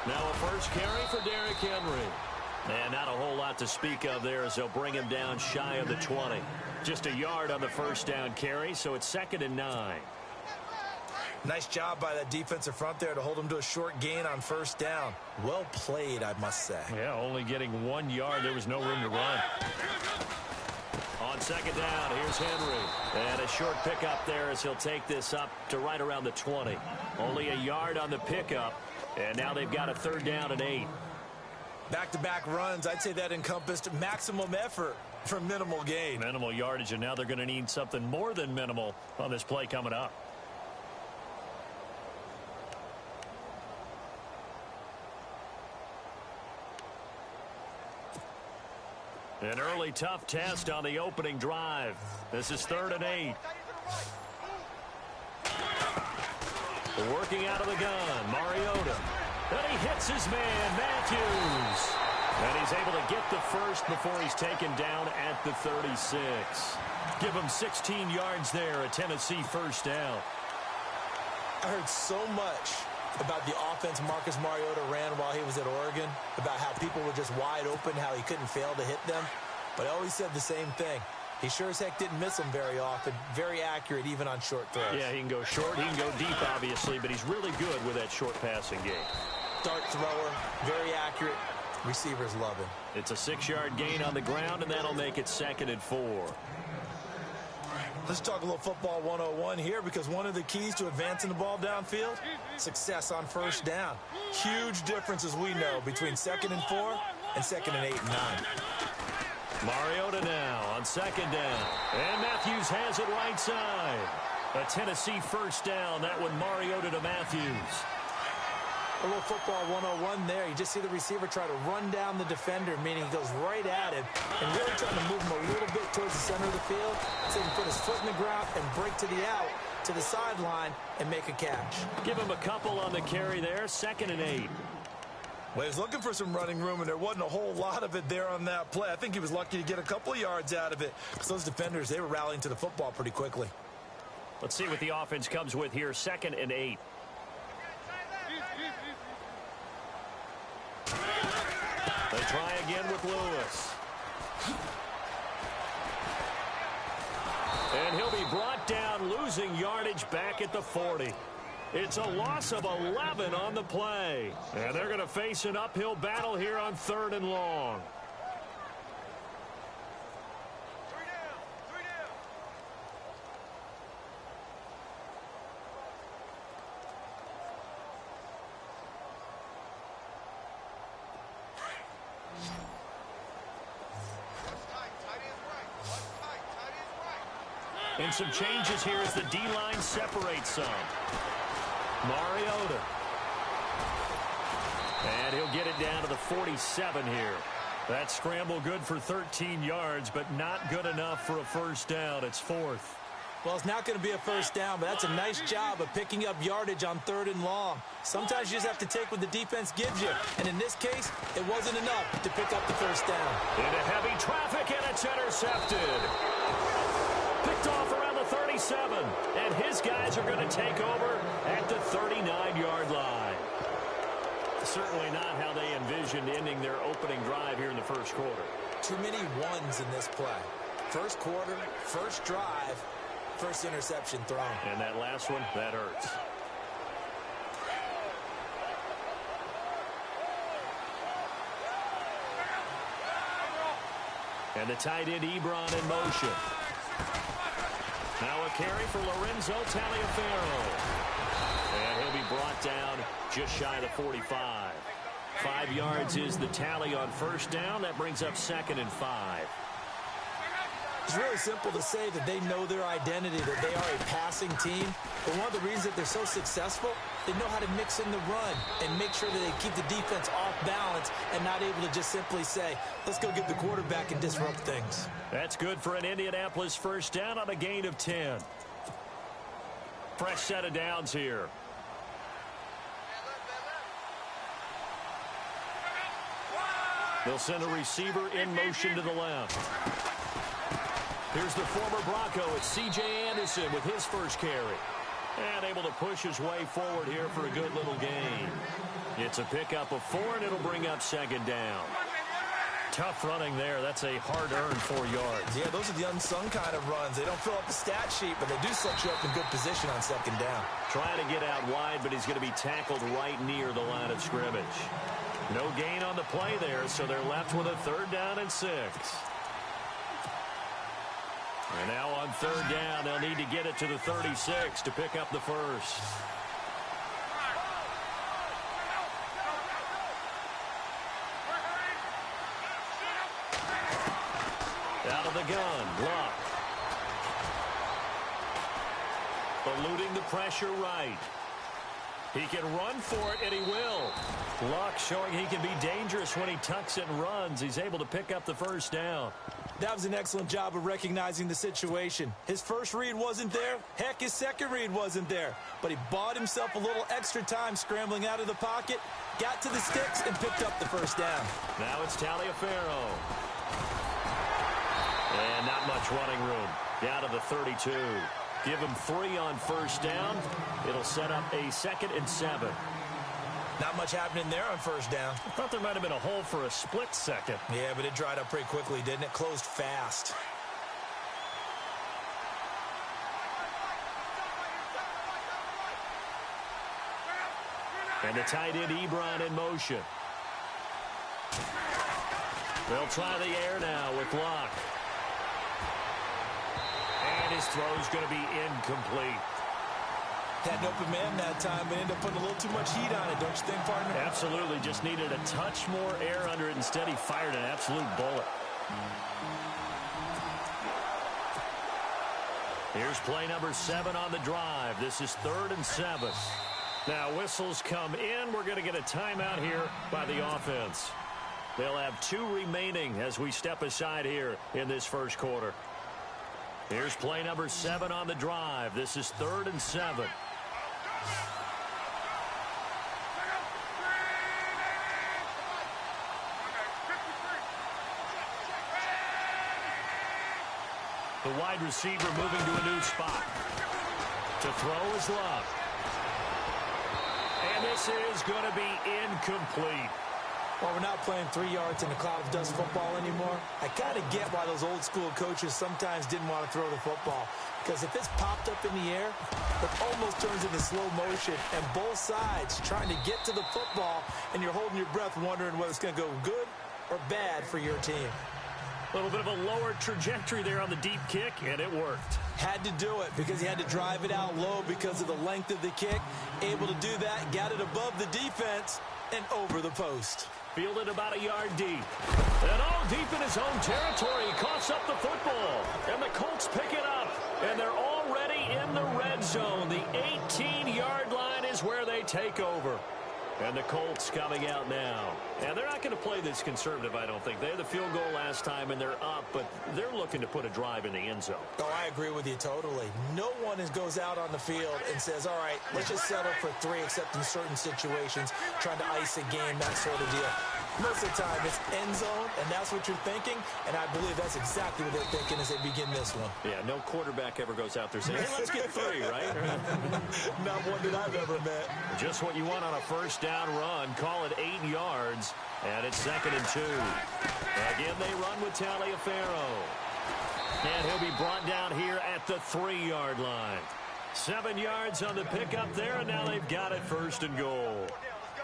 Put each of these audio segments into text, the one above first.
Now a first carry for Derrick Henry. And not a whole lot to speak of there as they'll bring him down shy of the 20. Just a yard on the first down carry, so it's 2nd and 9. Nice job by that defensive front there to hold him to a short gain on first down. Well played, I must say. Yeah, only getting 1 yard. There was no room to run. On 2nd down, here's Henry. And a short pickup there as he'll take this up to right around the 20. Only a yard on the pickup, and now they've got a 3rd down and 8. Back-to-back runs, I'd say that encompassed maximum effort for minimal gain. Minimal yardage, and now they're going to need something more than minimal on this play coming up. An early tough test on the opening drive. This is 3rd and 8. Working out of the gun, Mariota. And he hits his man, Matthews. And he's able to get the first before he's taken down at the 36. Give him 16 yards there, a Tennessee first down. I heard so much about the offense Marcus Mariota ran while he was at Oregon, about how people were just wide open, how he couldn't fail to hit them. But I always said the same thing. He sure as heck didn't miss them very often. Very accurate even on short throws. Yeah, he can go short, he can go deep, obviously, but he's really good with that short passing game. Dart thrower, very accurate. Receivers love him. It's a 6-yard gain on the ground, and that'll make it 2nd and 4. Let's talk a little football 101 here, because one of the keys to advancing the ball downfield, success on first down. Huge difference, as we know, between 2nd and 4 and 2nd and 8 and 9. Mariota now on 2nd down. And Matthews has it right side. A Tennessee first down. That one Mariota to Matthews. A little football 101 there. You just see the receiver try to run down the defender, meaning he goes right at him and really trying to move him a little bit towards the center of the field so he can put his foot in the ground and break to the out, to the sideline, and make a catch. Give him a couple on the carry there. 2nd and 8. Well, he was looking for some running room, and there wasn't a whole lot of it there on that play. I think he was lucky to get a couple of yards out of it because those defenders, they were rallying to the football pretty quickly. Let's see what the offense comes with here. 2nd and 8. They try again with Lewis. And he'll be brought down, losing yardage back at the 40. It's a loss of 11 on the play. And they're going to face an uphill battle here on 3rd and long. And some changes here as the D-line separates some. Mariota. And he'll get it down to the 47 here. That scramble good for 13 yards, but not good enough for a first down. It's 4th. Well, it's not going to be a first down, but that's a nice job of picking up yardage on 3rd and long. Sometimes you just have to take what the defense gives you. And in this case, it wasn't enough to pick up the first down. Into heavy traffic, and it's intercepted. Picked off around the 37, and his guys are going to take over at the 39-yard line. Certainly not how they envisioned ending their opening drive here in the first quarter. Too many ones in this play. First quarter, first drive, first interception thrown. And that last one, that hurts. And the tight end Ebron in motion. Now a carry for Lorenzo Taliaferro. And he'll be brought down just shy of the 45. 5 yards is the tally on first down. That brings up 2nd and 5. It's really simple to say that they know their identity, that they are a passing team. But one of the reasons that they're so successful, they know how to mix in the run and make sure that they keep the defense off balance and not able to just simply say, let's go get the quarterback and disrupt things. That's good for an Indianapolis first down on a gain of 10. Fresh set of downs here. They'll send a receiver in motion to the left. Here's the former Bronco. It's C.J. Anderson with his first carry. And able to push his way forward here for a good little gain. It's a pickup of 4, and it'll bring up second down. Tough running there. That's a hard-earned 4 yards. Yeah, those are the unsung kind of runs. They don't fill up the stat sheet, but they do set you up in good position on second down. Trying to get out wide, but he's going to be tackled right near the line of scrimmage. No gain on the play there, so they're left with a 3rd down and 6. And now on 3rd down, they'll need to get it to the 36 to pick up the first. Out of the gun, Luck. Eluding the pressure right. He can run for it, and he will. Luck showing he can be dangerous when he tucks it and runs. He's able to pick up the first down. That was an excellent job of recognizing the situation. His first read wasn't there. Heck, his second read wasn't there. But he bought himself a little extra time scrambling out of the pocket, got to the sticks, and picked up the first down. Now it's Taliaferro. And not much running room. Down to the 32. Give him 3 on first down. It'll set up a 2nd and 7. Not much happening there on first down. I thought there might have been a hole for a split second. Yeah, but it dried up pretty quickly, didn't it? Closed fast. And the tight end Ebron in motion. They'll try the air now with Luck. And his throw's going to be incomplete. Had an open man that time, but ended up putting a little too much heat on it, don't you think, partner? Absolutely. Just needed a touch more air under it. Instead, he fired an absolute bullet. Here's play number 7 on the drive. This is 3rd and 7. Now, whistles come in. We're going to get a timeout here by the offense. They'll have 2 remaining as we step aside here in this first quarter. Here's play number 7 on the drive. This is 3rd and 7. The wide receiver moving to a new spot. To throw is Love. And this is going to be incomplete. Well, we're not playing 3 yards in a cloud of dust football anymore. I kind of get why those old school coaches sometimes didn't want to throw the football. Because if it's popped up in the air, it almost turns into slow motion. And both sides trying to get to the football, and you're holding your breath wondering whether it's going to go good or bad for your team. A little bit of a lower trajectory there on the deep kick, and it worked. Had to do it because he had to drive it out low because of the length of the kick. Able to do that, got it above the defense and over the post. Fielded about a yard deep. And all deep in his own territory. He coughs up the football. And the Colts pick it up. And they're already in the red zone. The 18-yard line is where they take over. And the Colts coming out now. And they're not going to play this conservative, I don't think. They had the field goal last time, and they're up, but they're looking to put a drive in the end zone. Oh, I agree with you totally. No one goes out on the field and says, all right, let's just settle for 3, except in certain situations, trying to ice a game, that sort of deal. Most of the time, it's end zone, and that's what you're thinking, and I believe that's exactly what they're thinking as they begin this one. Yeah, no quarterback ever goes out there saying, hey, let's get 3, right? Not one that I've ever met. Just what you want on a first down run. Call it 8 yards, and it's 2nd and 2. Again, they run with Taliaferro. And he'll be brought down here at the 3-yard line. 7 yards on the pickup there, and now they've got it 1st and goal.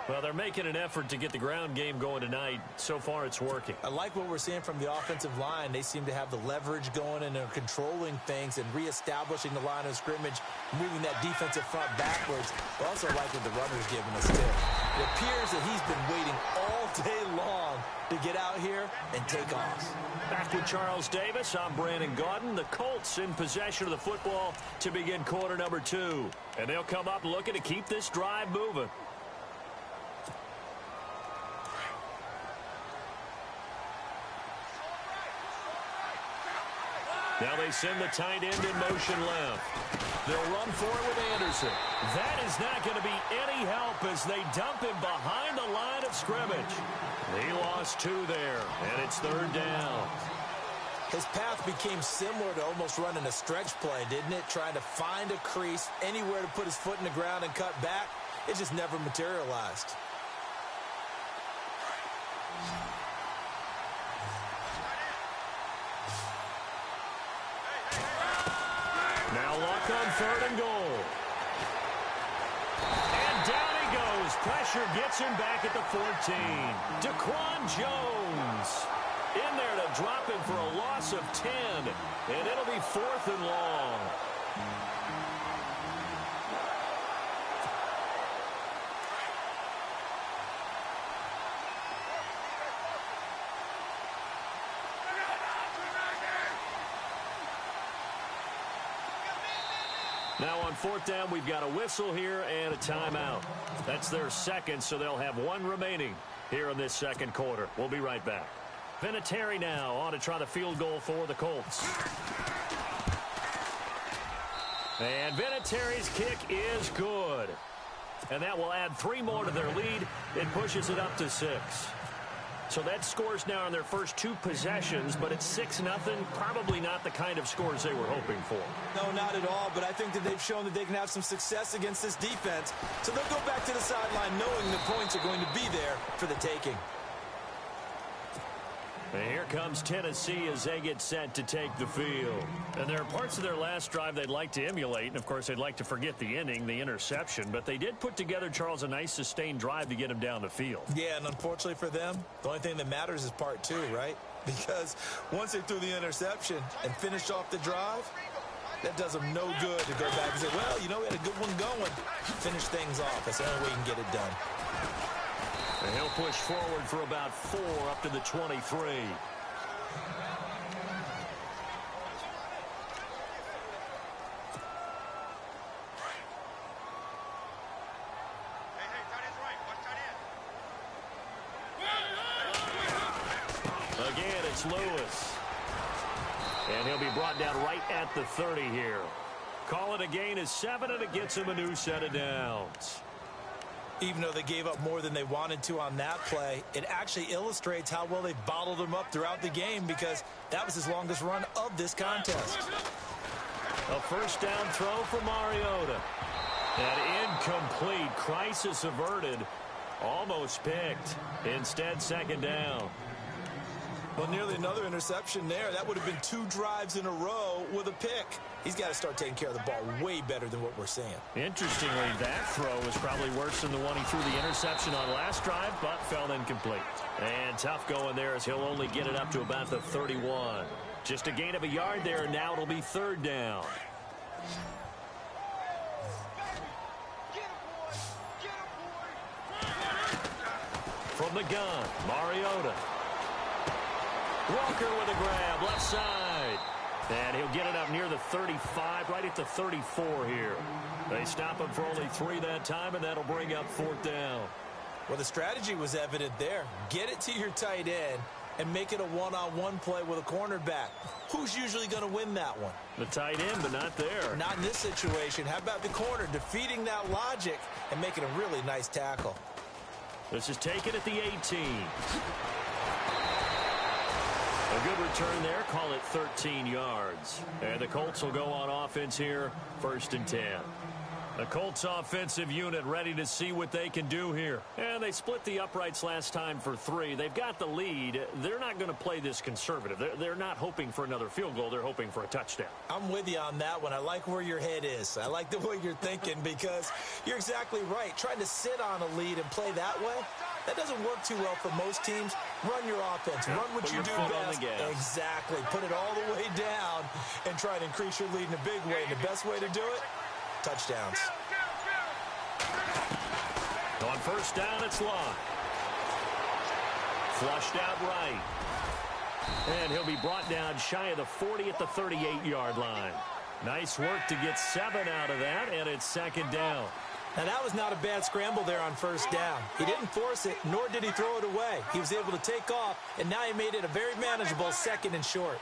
Well, they're making an effort to get the ground game going tonight. So far, it's working. I like what we're seeing from the offensive line. They seem to have the leverage going and are controlling things and reestablishing the line of scrimmage, moving that defensive front backwards. I also like what the runner's giving us, too. It appears that he's been waiting all day long to get out here and take off. Back with Charles Davis, I'm Brandon Gaudin. The Colts in possession of the football to begin quarter number 2. And they'll come up looking to keep this drive moving. Now they send the tight end in motion left. They'll run for it with Anderson. That is not going to be any help as they dump him behind the line of scrimmage. He lost 2 there, and it's 3rd down. His path became similar to almost running a stretch play, didn't it? Trying to find a crease, anywhere to put his foot in the ground and cut back. It just never materialized. Now Luck on 3rd and goal. And down he goes. Pressure gets him back at the 14. Daquan Jones in there to drop him for a loss of 10. And it'll be 4th and long. Now on 4th down, we've got a whistle here and a timeout. That's their second, so they'll have one remaining here in this second quarter. We'll be right back. Vinatieri now on to try the field goal for the Colts. And Vinatieri's kick is good. And that will add 3 more to their lead. It pushes it up to 6. So that scores now in their first 2 possessions, but it's 6-0. Probably not the kind of scores they were hoping for. No, not at all, but I think that they've shown that they can have some success against this defense. So they'll go back to the sideline knowing the points are going to be there for the taking. And here comes Tennessee as they get set to take the field. And there are parts of their last drive they'd like to emulate. And, of course, they'd like to forget the inning, the interception. But they did put together, Charles, a nice sustained drive to get him down the field. Yeah, and unfortunately for them, the only thing that matters is part 2, right? Because once they threw the interception and finished off the drive, that does them no good to go back and say, well, you know, we had a good one going. Finish things off. That's the only way you can get it done. And he'll push forward for about 4 up to the 23. Again, it's Lewis. And he'll be brought down right at the 30 here. Call it a gain of 7, and it gets him a new set of downs. Even though they gave up more than they wanted to on that play, it actually illustrates how well they bottled him up throughout the game because that was his longest run of this contest. A first down throw for Mariota. And incomplete. Crisis averted. Almost picked. Instead, second down. Well, nearly another interception there. That would have been 2 drives in a row with a pick. He's got to start taking care of the ball way better than what we're seeing. Interestingly, that throw was probably worse than the one he threw the interception on last drive, but fell incomplete. And tough going there as he'll only get it up to about the 31. Just a gain of a yard there, and now it'll be 3rd down. From the gun, Mariota. Walker with a grab, left side. And he'll get it up near the 35, right at the 34 here. They stop him for only 3 that time, and that'll bring up 4th down. Well, the strategy was evident there. Get it to your tight end and make it a one-on-one play with a cornerback. Who's usually going to win that one? The tight end, but not there. Not in this situation. How about the corner defeating that logic and making a really nice tackle? This is taken at the 18. A good return there. Call it 13 yards. And the Colts will go on offense here, 1st and 10. The Colts offensive unit ready to see what they can do here. And they split the uprights last time for 3. They've got the lead. They're not going to play this conservative. They're not hoping for another field goal. They're hoping for a touchdown. I'm with you on that one. I like where your head is. I like the way you're thinking because you're exactly right. Trying to sit on a lead and play that way, that doesn't work too well for most teams. Run your offense. Run what you do best. Exactly. Put it all the way down and try to increase your lead in a big way. And the best way to do it, touchdowns. On 1st down, it's Locke. Flushed out right. And he'll be brought down shy of the 40 at the 38-yard line. Nice work to get 7 out of that, and it's 2nd down. Now, that was not a bad scramble there on 1st down. He didn't force it, nor did he throw it away. He was able to take off, and now he made it a very manageable 2nd and short.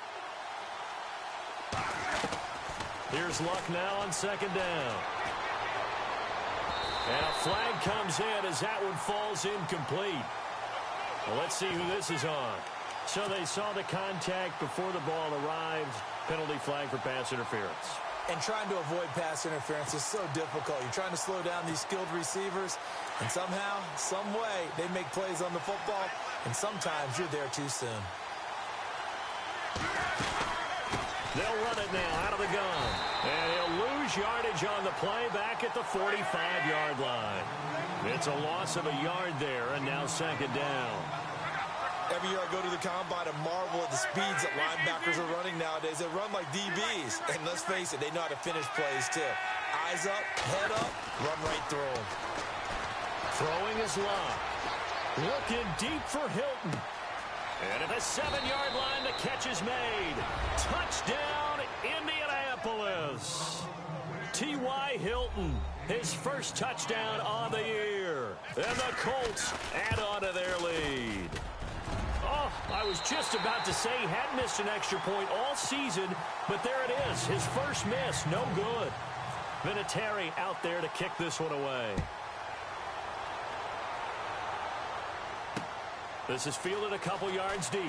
Here's Luck now on 2nd down. And a flag comes in as that one falls incomplete. Well, let's see who this is on. So they saw the contact before the ball arrived. Penalty flag for pass interference. And trying to avoid pass interference is so difficult. You're trying to slow down these skilled receivers, and somehow, some way, they make plays on the football, and sometimes you're there too soon. They'll run it now out of the gun. And he'll lose yardage on the play back at the 45-yard line. It's a loss of a yard there, and now second down. Every year I go to the combine and marvel at the speeds that linebackers are running nowadays. They run like DBs. And let's face it, they know how to finish plays too. Eyes up, head up, run right through them. Throwing is locked. Looking deep for Hilton. And at the 7-yard line, the catch is made. Touchdown, Indianapolis. T.Y. Hilton, his first touchdown on the year. And the Colts add on to their lead. Oh, I was just about to say he hadn't missed an extra point all season, but there it is, his first miss, no good. Vinatieri out there to kick this one away. This is fielded a couple yards deep.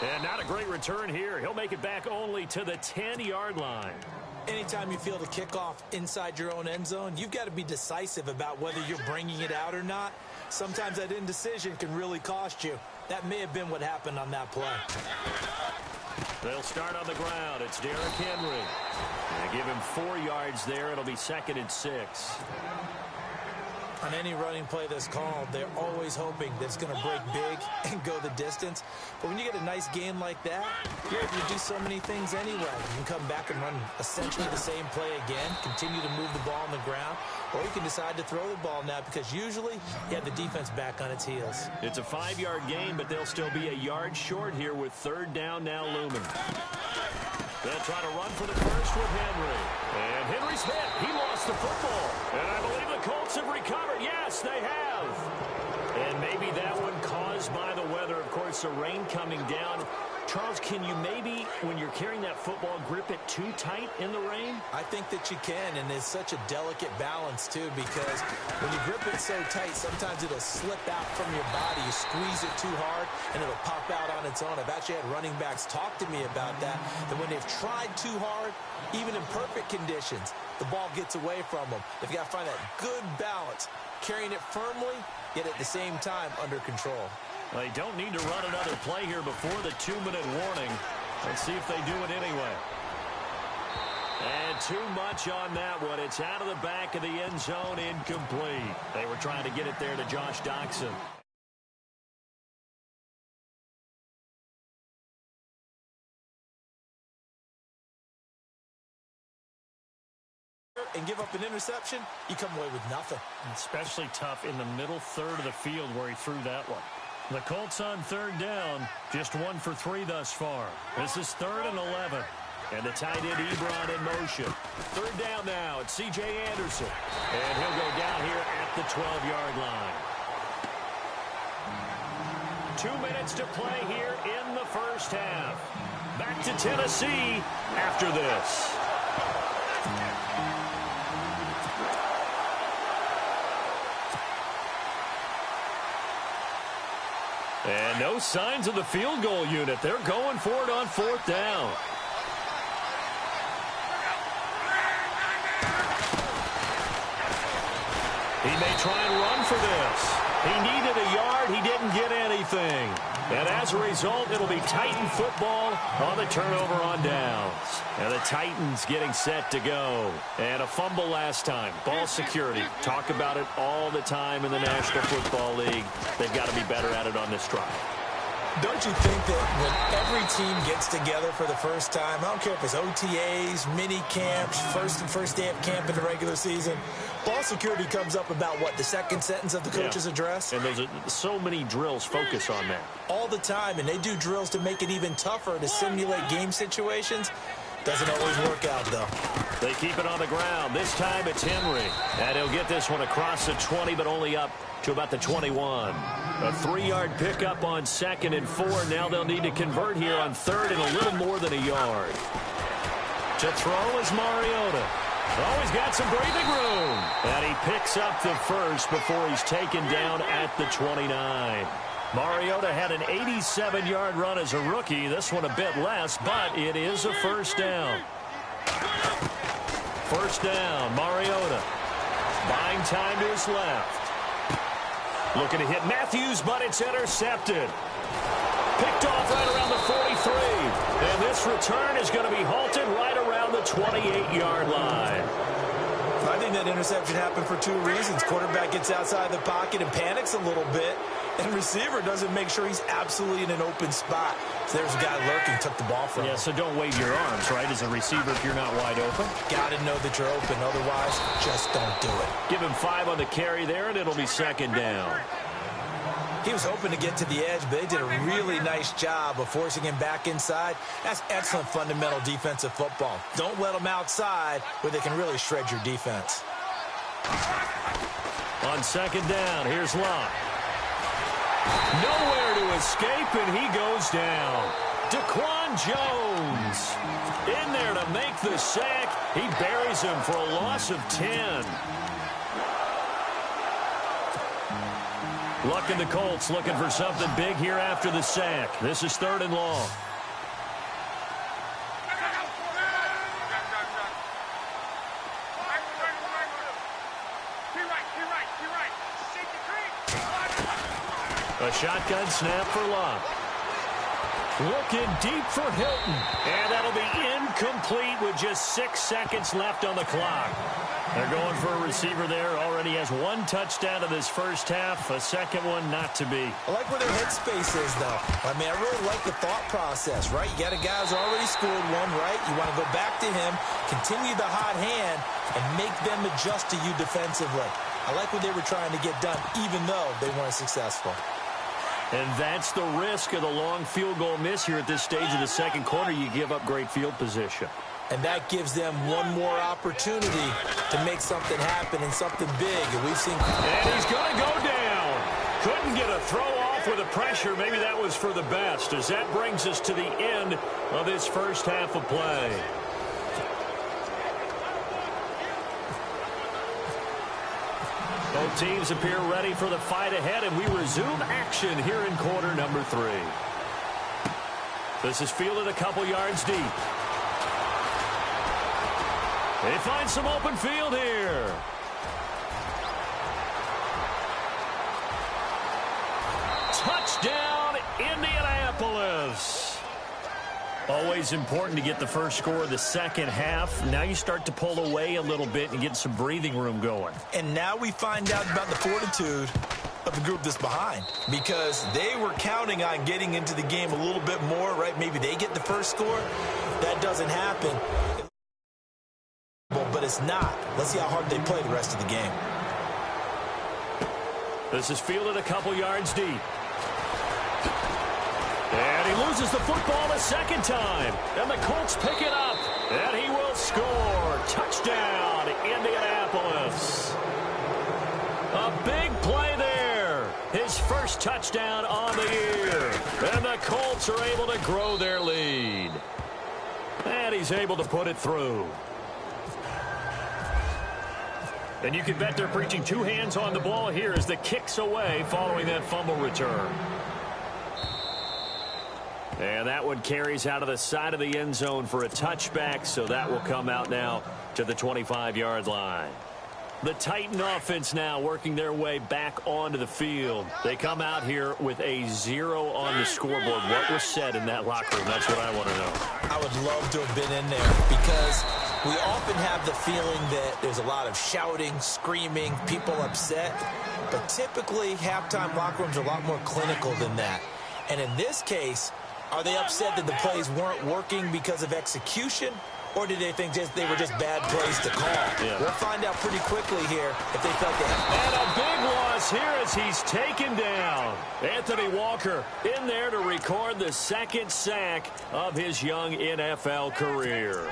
And not a great return here. He'll make it back only to the 10-yard line. Anytime you field a kickoff inside your own end zone, you've got to be decisive about whether you're bringing it out or not. Sometimes that indecision can really cost you. That may have been what happened on that play. They'll start on the ground. It's Derrick Henry. They give him 4 yards there. It'll be 2nd and 6. On any running play that's called, they're always hoping that it's going to break big and go the distance. But when you get a nice game like that, you're able to do so many things anyway. You can come back and run essentially the same play again, continue to move the ball on the ground, or you can decide to throw the ball now because usually you have the defense back on its heels. It's a 5-yard gain, but they'll still be a yard short here with 3rd down now looming. They'll try to run for the first with Henry. And Henry's hit. He lost the football. And I believe the Colts have recovered. Yes, they have. And maybe that one caused by the weather. Of course, the rain coming down. Charles, can you maybe, when you're carrying that football, grip it too tight in the rain? I think that you can, and it's such a delicate balance, too, because when you grip it so tight, sometimes it'll slip out from your body. You squeeze it too hard, and it'll pop out on its own. I've actually had running backs talk to me about that when they've tried too hard, even in perfect conditions, the ball gets away from them. They've got to find that good balance, carrying it firmly, yet at the same time under control. They don't need to run another play here before the 2-minute warning. Let's see if they do it anyway. And too much on that one. It's out of the back of the end zone, incomplete. They were trying to get it there to Josh Doxson. And give up an interception, you come away with nothing. Especially tough in the middle third of the field where he threw that one. The Colts on 3rd down, just 1 for 3 thus far. This is 3rd and 11. And the tight end Ebron in motion. 3rd down now, it's C.J. Anderson. And he'll go down here at the 12-yard line. 2 minutes to play here in the first half. Back to Tennessee after this. And no signs of the field goal unit. They're going for it on 4th down. He may try and run for this. He needed a yard. He didn't get anything. And as a result, it'll be Titan football on the turnover on downs. And the Titans getting set to go. And a fumble last time. Ball security. Talk about it all the time in the National Football League. They've got to be better at it on this drive. Don't you think that when every team gets together for the first time, I don't care if it's OTAs, mini camps, first day of camp in the regular season, ball security comes up about what, the second sentence of the coach's address? And there's so many drills focus on that. All the time, and they do drills to make it even tougher to simulate game situations. Doesn't always work out, though. They keep it on the ground. This time it's Henry. And he'll get this one across the 20, but only up to about the 21. A 3-yard pickup on 2nd and 4. Now they'll need to convert here on 3rd and a little more than a yard. To throw is Mariota. Oh, he's got some breathing room. And he picks up the first before he's taken down at the 29. Mariota had an 87-yard run as a rookie. This one a bit less, but it is a first down. First down, Mariota. Buying time to his left. Looking to hit Matthews, but it's intercepted. Picked off right around the 43. And this return is going to be halted right around the 28-yard line. I think that interception happened for two reasons. Quarterback gets outside the pocket and panics a little bit, and receiver doesn't make sure he's absolutely in an open spot. So there's a guy lurking, took the ball from him. Yeah, so don't wave your arms, right, as a receiver if you're not wide open. Got to know that you're open. Otherwise, just don't do it. Give him 5 on the carry there, and it'll be second down. He was hoping to get to the edge, but they did a really nice job of forcing him back inside. That's excellent fundamental defensive football. Don't let them outside where they can really shred your defense. On second down, here's Locke. Nowhere to escape, and he goes down. Daquan Jones in there to make the sack. He buries him for a loss of 10. Luck and the Colts looking for something big here after the sack. This is 3rd and long. A shotgun snap for Locke. Looking deep for Hilton. And that'll be incomplete with just 6 seconds left on the clock. They're going for a receiver there. Already has 1 touchdown in this first half. A second one not to be. I like where their headspace is, though. I mean, I really like the thought process, right? You got a guy who's already scored one, right? You want to go back to him, continue the hot hand, and make them adjust to you defensively. I like what they were trying to get done, even though they weren't successful. And that's the risk of the long field goal miss here at this stage of the second quarter. You give up great field position. And that gives them one more opportunity to make something happen and something big. And we've seen... And he's going to go down. Couldn't get a throw off with the pressure. Maybe that was for the best, as that brings us to the end of this first half of play. Both teams appear ready for the fight ahead, and we resume action here in quarter number 3. This is fielded a couple yards deep. They find some open field here. Touchdown, Indianapolis. Always important to get the first score of the second half. Now you start to pull away a little bit and get some breathing room going. And now we find out about the fortitude of the group that's behind, because they were counting on getting into the game a little bit more, right? Maybe they get the first score. That doesn't happen. But it's not. Let's see how hard they play the rest of the game. This is fielded a couple yards deep. And he loses the football the second time. And the Colts pick it up. And he will score. Touchdown, Indianapolis. A big play there. His first touchdown on the year. And the Colts are able to grow their lead. And he's able to put it through. And you can bet they're preaching 2 hands on the ball here as the kick's away following that fumble return. And that one carries out of the side of the end zone for a touchback, so that will come out now to the 25-yard line. The Titan offense now working their way back onto the field. They come out here with a 0 on the scoreboard. What was said in that locker room? That's what I want to know. I would love to have been in there, because we often have the feeling that there's a lot of shouting, screaming, people upset. But typically, halftime locker rooms are a lot more clinical than that. And in this case, are they upset that the plays weren't working because of execution? Or did they think they were just bad plays to call? Yeah. We'll find out pretty quickly here if they felt they had... And a big loss here as he's taken down. Anthony Walker in there to record the second sack of his young NFL career.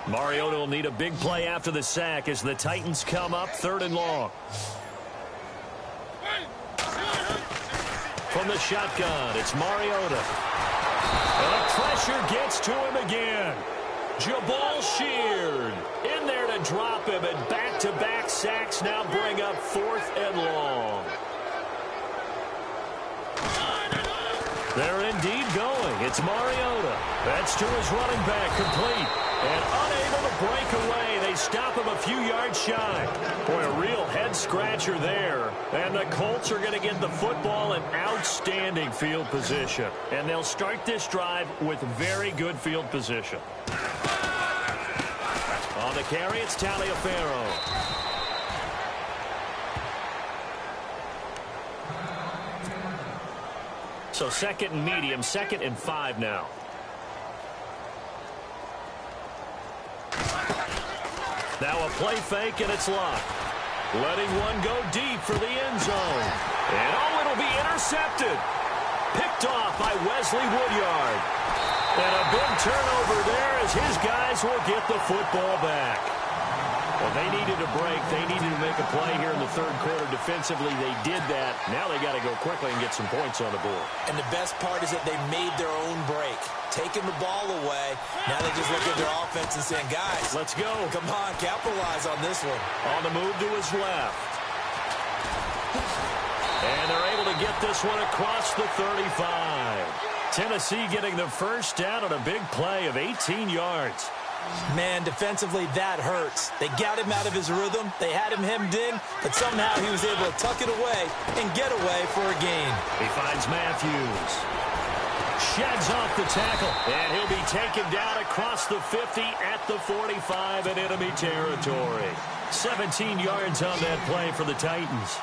Mariota will need a big play after the sack as the Titans come up 3rd and long. From the shotgun, it's Mariota. And the pressure gets to him again. Jabal Sheard in there to drop him, and back-to-back sacks now bring up 4th and long. They're indeed going. It's Mariota. That's to his running back, complete. And unable to break away. They stop him a few yards shy. Boy, a real head-scratcher there. And the Colts are going to get the football in outstanding field position. And they'll start this drive with very good field position. On the carry, it's Taliaferro. So 2nd and medium, 2nd and 5 now. Now a play fake, and it's locked. Letting one go deep for the end zone. And oh, it'll be intercepted. Picked off by Wesley Woodyard. And a big turnover there as his guys will get the football back. Well, they needed a break. They needed to make a play here in the 3rd quarter. Defensively, they did that. Now they got to go quickly and get some points on the board. And the best part is that they made their own break. Taking the ball away. Now they just look at their offense and saying, guys, let's go. Come on, capitalize on this one. On the move to his left. And they're able to get this one across the 35. Tennessee getting the first down on a big play of 18 yards. Man, defensively, that hurts. They got him out of his rhythm. They had him hemmed in, but somehow he was able to tuck it away and get away for a gain. He finds Matthews. Sheds off the tackle, and he'll be taken down across the 50 at the 45 in enemy territory. 17 yards on that play for the Titans.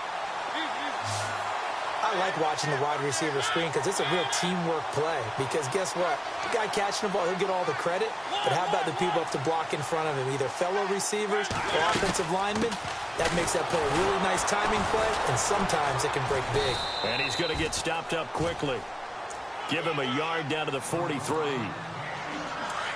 I like watching the wide receiver screen because it's a real teamwork play. Because guess what? The guy catching the ball, he'll get all the credit. But how about the people up to block in front of him? Either fellow receivers or offensive linemen. That makes that play a really nice timing play, and sometimes it can break big. And he's going to get stopped up quickly. Give him a yard down to the 43.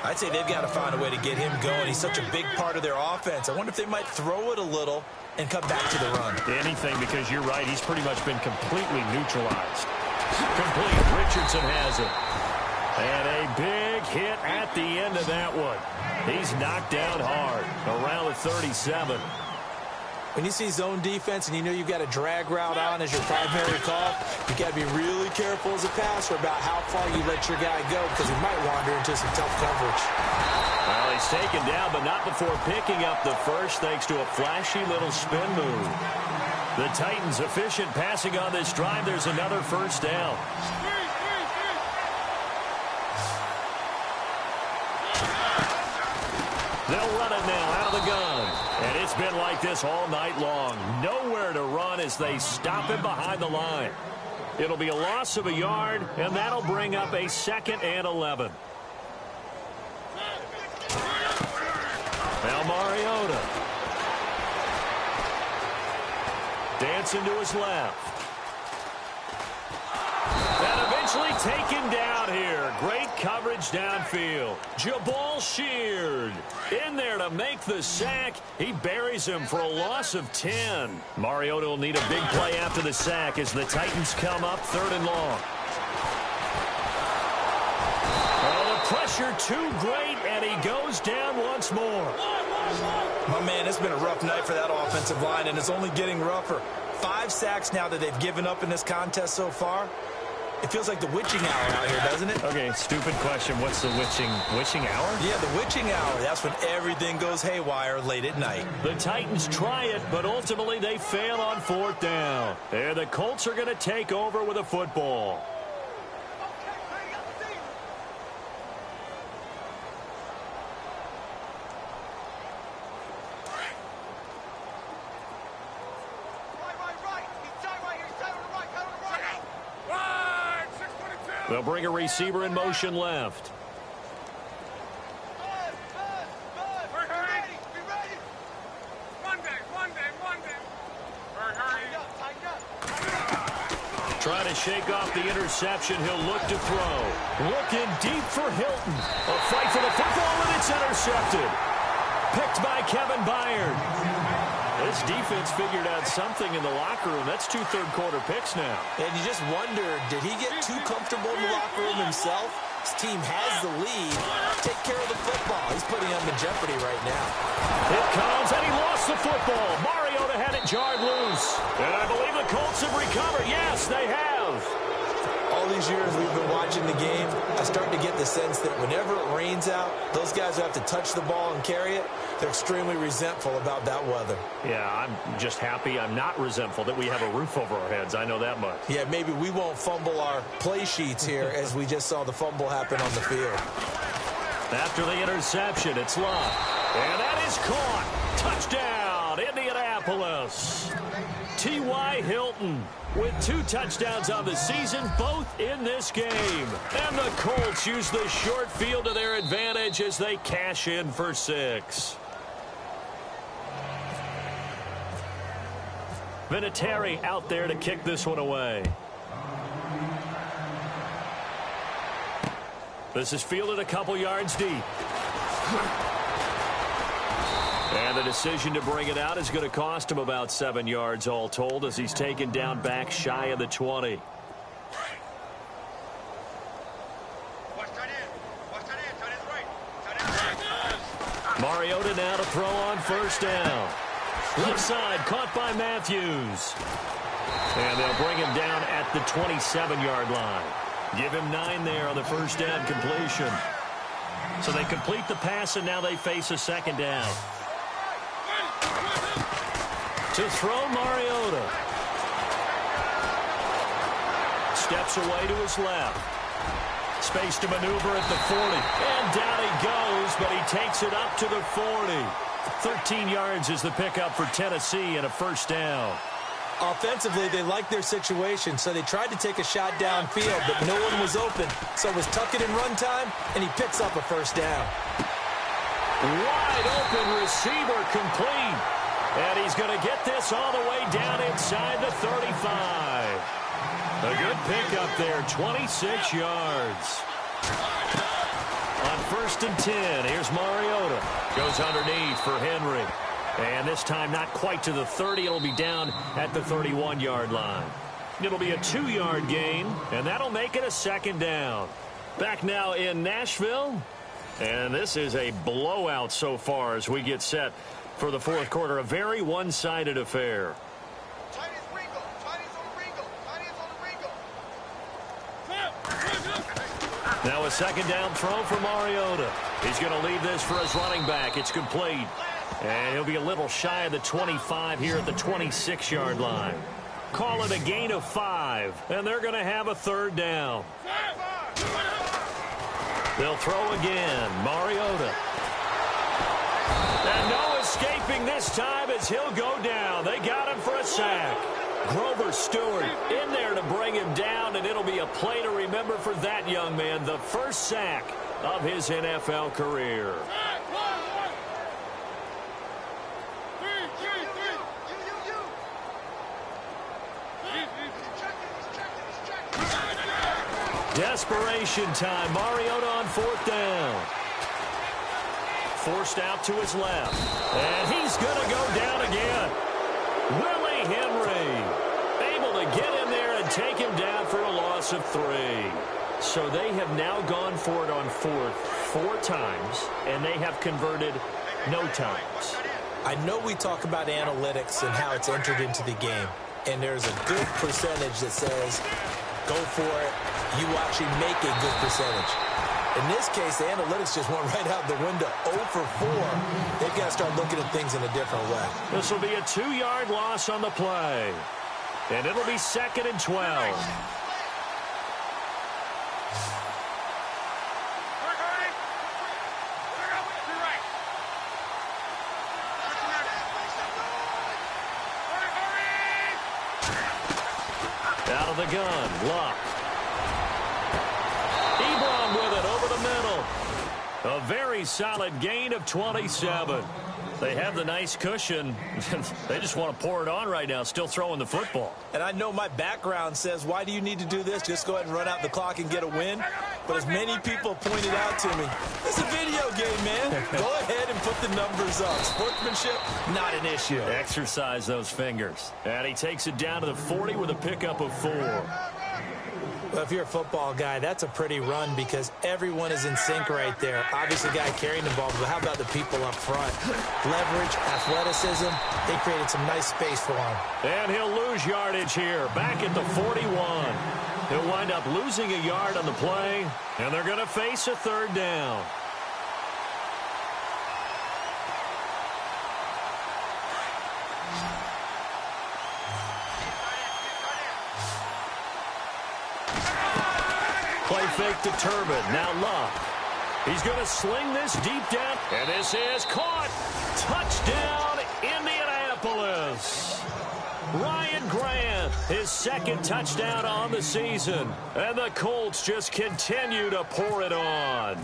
I'd say they've got to find a way to get him going. He's such a big part of their offense. I wonder if they might throw it a little and come back to the run. Anything, because you're right. He's pretty much been completely neutralized. Complete. Richardson has it. And a big hit at the end of that one. He's knocked down hard around the 37. When you see zone defense and you know you've got a drag route on as your primary call, you got to be really careful as a passer about how far you let your guy go because he might wander into some tough coverage. Well, he's taken down, but not before picking up the first thanks to a flashy little spin move. The Titans efficient passing on this drive. There's another first down. They'll run it now out of the gun. And it's been like this all night long. Nowhere to run as they stop him behind the line. It'll be a loss of a yard, and that'll bring up a 2nd and 11. Now Mariota. Dancing to his left. And eventually taken down here. Great coverage downfield. Jabal Sheard in there to make the sack. He buries him for a loss of 10. Mariota will need a big play after the sack as the Titans come up 3rd and long. Oh, the pressure too great, and he goes down once more. My man, it's been a rough night for that offensive line, and it's only getting rougher. 5 sacks now that they've given up in this contest so far. It feels like the witching hour out here, doesn't it? Okay, stupid question. What's the witching hour? Yeah, the witching hour. That's when everything goes haywire late at night. The Titans try it, but ultimately they fail on 4th down. And the Colts are going to take over with a football. They'll bring a receiver in motion left. Trying to shake off the interception. He'll look to throw. Looking deep for Hilton. A fight for the football, and it's intercepted. Picked by Kevin Byard. This defense figured out something in the locker room. That's 2 third-quarter picks now. And you just wonder, did he get too comfortable in the locker room himself? Bucs team has the lead, take care of the football. He's putting them in jeopardy right now. It comes, and he lost the football. Mariota had it jarred loose. And I believe the Colts have recovered. Yes, they have. All these years we've been watching the game, I start to get the sense that whenever it rains out, those guys who have to touch the ball and carry it, they're extremely resentful about that weather. Yeah, I'm just happy I'm not resentful that we have a roof over our heads. I know that much. Yeah, maybe we won't fumble our play sheets here as we just saw the fumble happen on the field. After the interception, it's Love. And that is caught. Touchdown, Indianapolis. T.Y. Hilton with 2 touchdowns on the season, both in this game. And the Colts use the short field to their advantage as they cash in for 6. Vinatieri out there to kick this one away. This is fielded a couple yards deep. And the decision to bring it out is going to cost him about 7 yards all told as he's taken down back shy of the 20. Mariota now to throw on first down. Left side caught by Matthews. And they'll bring him down at the 27-yard line. Give him 9 there on the first down completion. So they complete the pass, and now they face a second down. To throw, Mariota. Steps away to his left. Space to maneuver at the 40. And down he goes, but he takes it up to the 40. 13 yards is the pickup for Tennessee and a first down. Offensively, they liked their situation, so they tried to take a shot downfield, but no one was open. So it was tuck it in run time, and he picks up a first down. Wide open receiver complete. And he's going to get this all the way down inside the 35. A good pickup there, 26 yards. On first and 10, here's Mariota. Goes underneath for Henry. And this time not quite to the 30. It'll be down at the 31-yard line. It'll be a 2-yard gain, and that'll make it a second down. Back now in Nashville. And this is a blowout so far as we get set for the fourth quarter. A very one-sided affair. Now a second down throw for Mariota. He's going to leave this for his running back. It's complete. And he'll be a little shy of the 25 here at the 26-yard line. Call it a gain of 5, and they're going to have a third down. They'll throw again. Mariota. And no escaping this time as he'll go down. They got him for a sack. Grover Stewart in there to bring him down, and it'll be a play to remember for that young man. The first sack of his NFL career. Desperation time. Mariota on fourth down. Forced out to his left. And he's going to go down again. Willie Henry able to get in there and take him down for a loss of 3. So they have now gone for it on fourth 4 times, and they have converted no times. I know we talk about analytics and how it's entered into the game, and there's a good percentage that says go for it. You actually make a good percentage. In this case, the analytics just went right out the window. 0 for 4. They've got to start looking at things in a different way. This will be a 2-yard loss on the play. And it'll be 2nd and 12. Out of the gun, Luck. Ebron with it over the middle. A very solid gain of 27. They have the nice cushion. They just want to pour it on right now, still throwing the football. And I know my background says, why do you need to do this? Just go ahead and run out the clock and get a win. But as many people pointed out to me, it's a video game, man. Go ahead and put the numbers up. Sportsmanship, not an issue. Exercise those fingers. And he takes it down to the 40 with a pickup of 4. Well, if you're a football guy, that's a pretty run because everyone is in sync right there. Obviously, the guy carrying the ball, but how about the people up front? Leverage, athleticism, they created some nice space for him. And he'll lose yardage here, back at the 41. He'll wind up losing a yard on the play, and they're going to face a third down. Play fake to Turbin. Now Love. He's going to sling this deep down. And this is caught. Touchdown, Indianapolis. Ryan Grant, his second touchdown on the season. And the Colts just continue to pour it on.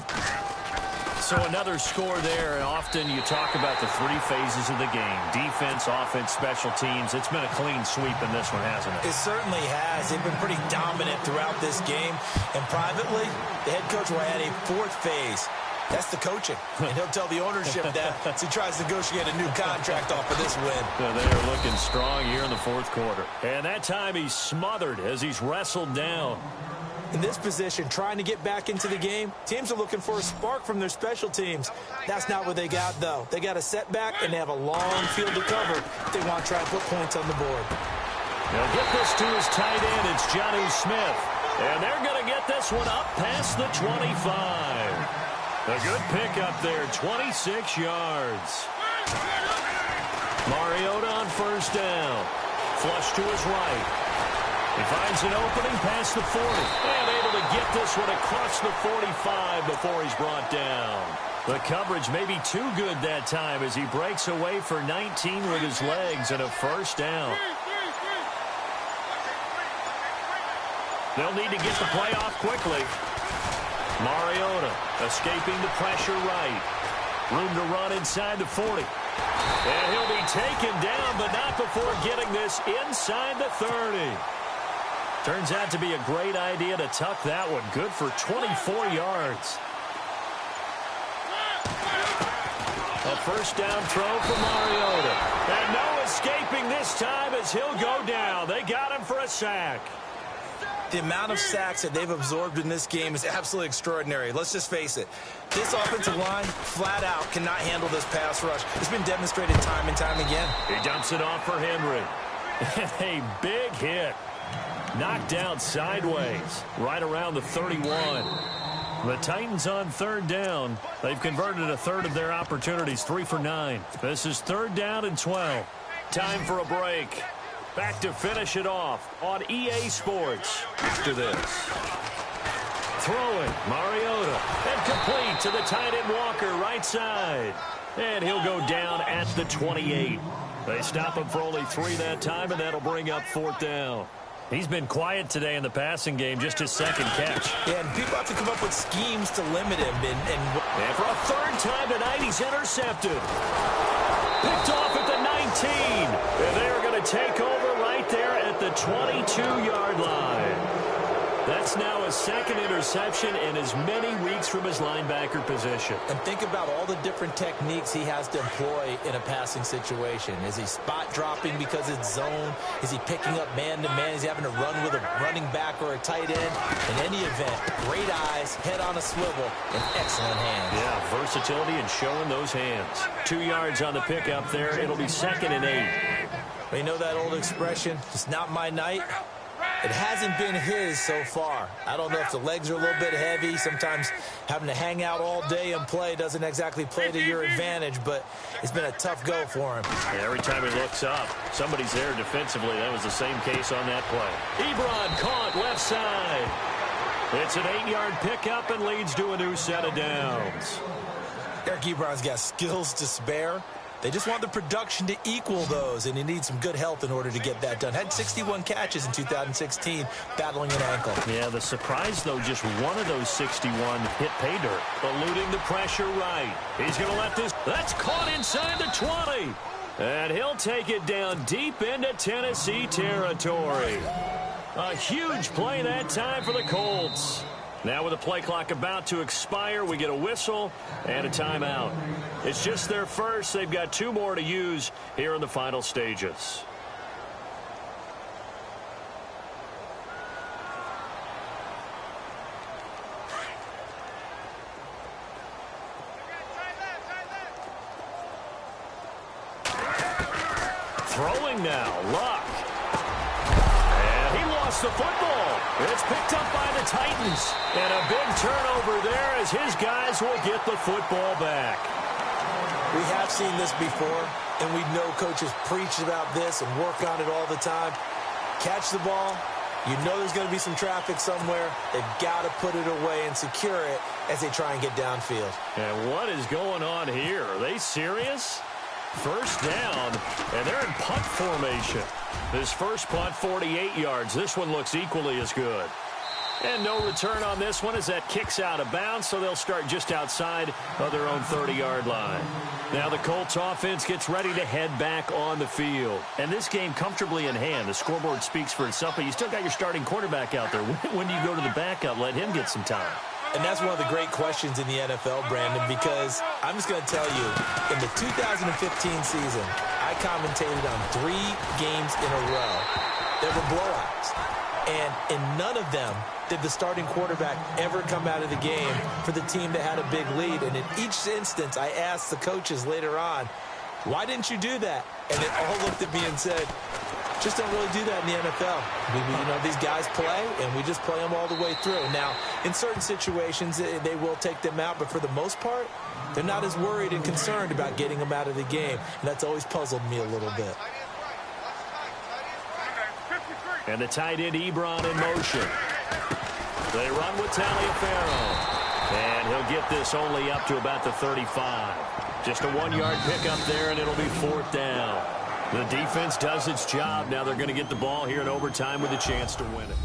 So another score there, and often you talk about the three phases of the game. Defense, offense, special teams. It's been a clean sweep in this one, hasn't it? It certainly has. They've been pretty dominant throughout this game. And privately, the head coach will add a fourth phase. That's the coaching. And he'll tell the ownership that as he tries to negotiate a new contract off of this win. So they are looking strong here in the fourth quarter. And that time he's smothered as he's wrestled down. In this position, trying to get back into the game, teams are looking for a spark from their special teams. That's not what they got, though. They got a setback, and they have a long field to cover if they want to try to put points on the board. They'll get this to his tight end. It's Jonnu Smith. And they're going to get this one up past the 25. A good pickup there, 26 yards. Mariota on first down. Flush to his right. He finds an opening past the 40. And able to get this one across the 45 before he's brought down. The coverage may be too good that time as he breaks away for 19 with his legs and a first down. They'll need to get the play off quickly. Mariota escaping the pressure right. Room to run inside the 40. And he'll be taken down, but not before getting this inside the 30. Turns out to be a great idea to tuck that one. Good for 24 yards. A first down throw for Mariota. And no escaping this time as he'll go down. They got him for a sack. The amount of sacks that they've absorbed in this game is absolutely extraordinary. Let's just face it. This offensive line, flat out, cannot handle this pass rush. It's been demonstrated time and time again. He dumps it off for Henry. And a big hit. Knocked down sideways, right around the 31. The Titans on third down. They've converted a third of their opportunities, 3 for 9. This is third down and 12. Time for a break. Back to finish it off on EA Sports after this. Throwing, Mariota, and complete to the tight end Walker, right side. And he'll go down at the 28. They stop him for only 3 that time, and that'll bring up fourth down. He's been quiet today in the passing game, just his second catch. Yeah, and people have to come up with schemes to limit him. And for a third time tonight, he's intercepted. Picked off at the 19. And they're going to take over right there at the 22-yard line. That's now a second interception in as many weeks from his linebacker position. And think about all the different techniques he has to employ in a passing situation. Is he spot dropping because it's zone? Is he picking up man-to-man? Is he having to run with a running back or a tight end? In any event, great eyes, head on a swivel, and excellent hands. Yeah, versatility and showing those hands. 2 yards on the pickup there. It'll be 2nd and 8. We know that old expression, it's not my night. It hasn't been his so far. I don't know if the legs are a little bit heavy. Sometimes having to hang out all day and play doesn't exactly play to your advantage, but it's been a tough go for him. Yeah, every time he looks up, somebody's there defensively. That was the same case on that play. Ebron caught left side. It's an 8-yard pickup and leads to a new set of downs. Eric Ebron's got skills to spare. They just want the production to equal those, and he needs some good health in order to get that done. Had 61 catches in 2016, battling an ankle. Yeah, the surprise, though, just one of those 61 hit pay dirt. Eluding the pressure right. He's going to let this. That's caught inside the 20. And he'll take it down deep into Tennessee territory. A huge play that time for the Colts. Now with the play clock about to expire, we get a whistle and a timeout. It's just their first. They've got 2 more to use here in the final stages. Throwing now, Luck. And he lost the football. It's picked up by the Titans. And a big turnover there as his guys will get the football back. We have seen this before, and we know coaches preach about this and work on it all the time. Catch the ball. You know there's going to be some traffic somewhere. They've got to put it away and secure it as they try and get downfield. And what is going on here? Are they serious? First down, and they're in punt formation. This first punt, 48 yards. This one looks equally as good. And no return on this one as that kicks out of bounds, so they'll start just outside of their own 30-yard line. Now the Colts offense gets ready to head back on the field. And this game comfortably in hand. The scoreboard speaks for itself, but you still got your starting quarterback out there. When do you go to the backup? Let him get some time. And that's one of the great questions in the NFL, Brandon, because I'm just going to tell you, in the 2015 season, I commentated on 3 games in a row. There were blowouts. And in none of them did the starting quarterback ever come out of the game for the team that had a big lead. And in each instance, I asked the coaches later on, why didn't you do that? And they all looked at me and said, just don't really do that in the NFL. You know, these guys play, and we just play them all the way through. Now, in certain situations, they will take them out, but for the most part, they're not as worried and concerned about getting them out of the game. And that's always puzzled me a little bit. And the tight end, Ebron, in motion. They run with Taliaferro. And he'll get this only up to about the 35. Just a 1-yard pickup there, and it'll be 4th down. The defense does its job. Now they're going to get the ball here in overtime with a chance to win it.